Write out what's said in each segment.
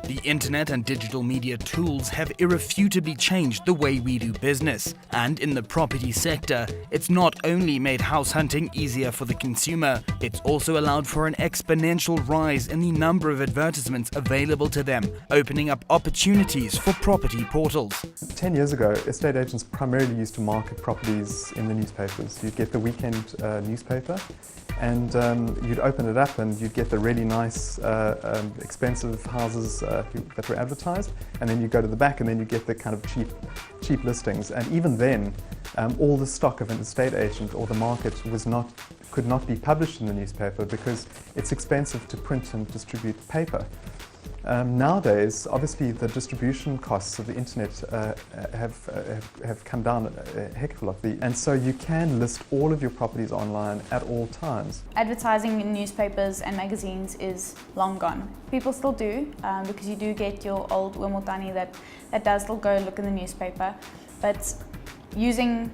The internet and digital media tools have irrefutably changed the way we do business. And in the property sector, it's not only made house hunting easier for the consumer, it's also allowed for an exponential rise in the number of advertisements available to them, opening up opportunities for property portals. 10 years ago, estate agents primarily used to market properties in the newspapers. You'd get the weekend newspaper, and you'd open it up and you'd get the really nice, expensive houses that were advertised, and then you go to the back and then you get the kind of cheap listings. And even then, all the stock of an estate agent or the market could not be published in the newspaper because it's expensive to print and distribute paper. Nowadays, obviously, the distribution costs of the internet have come down a heck of a lot, and so you can list all of your properties online at all times. Advertising in newspapers and magazines is long gone. People still do, because you do get your old Wimmeltani that does still go look in the newspaper, but using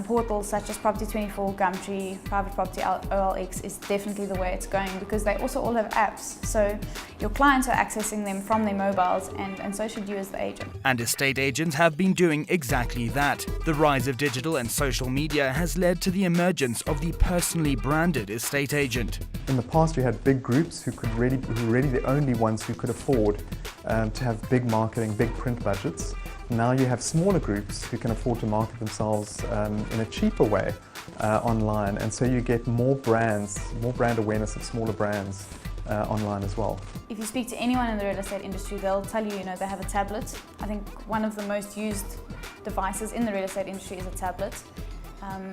portals such as Property24, Gumtree, Private Property OLX is definitely the way it's going, because they also all have apps, so your clients are accessing them from their mobiles, and so should you as the agent. And estate agents have been doing exactly that. The rise of digital and social media has led to the emergence of the personally branded estate agent. In the past, you had big groups who were really the only ones who could afford to have big marketing, big print budgets. Now you have smaller groups who can afford to market themselves in a cheaper way online, and so you get more brand awareness of smaller brands online as well. If you speak to anyone in the real estate industry, they'll tell you, they have a tablet. I think one of the most used devices in the real estate industry is a tablet.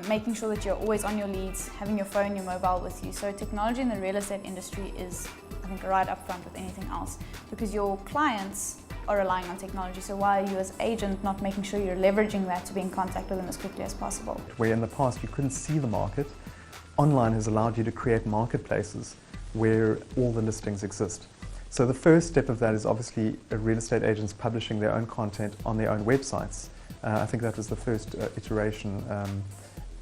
Making sure that you're always on your leads, having your phone, your mobile with you. So technology in the real estate industry is, I think, right up front with anything else, because your clients are relying on technology. So why are you as agent not making sure you're leveraging that to be in contact with them as quickly as possible? Where in the past you couldn't see the market, online has allowed you to create marketplaces where all the listings exist. So the first step of that is obviously real estate agents publishing their own content on their own websites. I think that was the first iteration.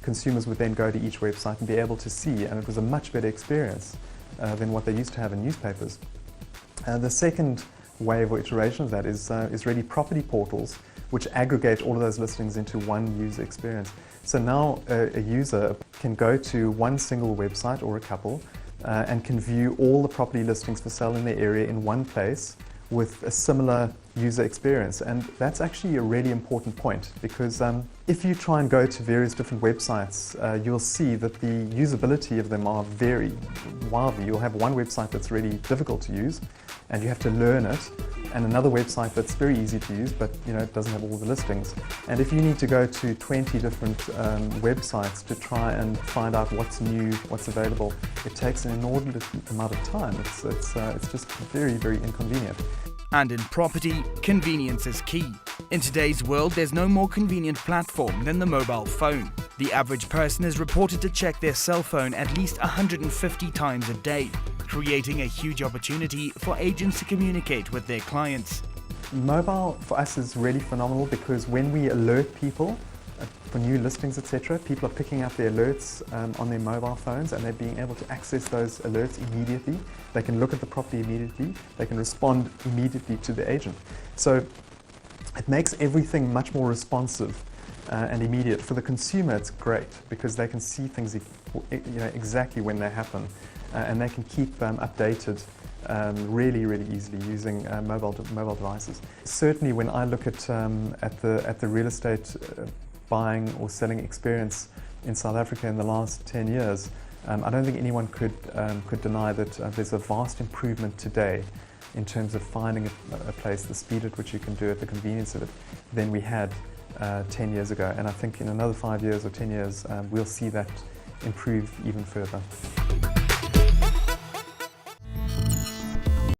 Consumers would then go to each website and be able to see, and it was a much better experience than what they used to have in newspapers. The second wave or iteration of that is really property portals, which aggregate all of those listings into one user experience. So now a user can go to one single website or a couple and can view all the property listings for sale in their area in one place with a similar user experience. And that's actually a really important point, because if you try and go to various different websites, you'll see that the usability of them are very wildly. You'll have one website that's really difficult to use and you have to learn it, and another website that's very easy to use, but it doesn't have all the listings. And if you need to go to 20 different websites to try and find out what's new, what's available, it takes an inordinate amount of time. It's just very, very inconvenient. And in property, convenience is key. In today's world, there's no more convenient platform than the mobile phone. The average person is reported to check their cell phone at least 150 times a day, creating a huge opportunity for agents to communicate with their clients. Mobile for us is really phenomenal, because when we alert people for new listings, etc., people are picking up their alerts on their mobile phones, and they're being able to access those alerts immediately. They can look at the property immediately. They can respond immediately to the agent. So it makes everything much more responsive and immediate. For the consumer, it's great because they can see things exactly when they happen, and they can keep updated really, really easily using mobile devices. Certainly, when I look at the real estate buying or selling experience in South Africa in the last 10 years, I don't think anyone could deny that there's a vast improvement today in terms of finding a place, the speed at which you can do it, the convenience of it, than we had 10 years ago. And I think in another 5 years or 10 years, we'll see that improve even further.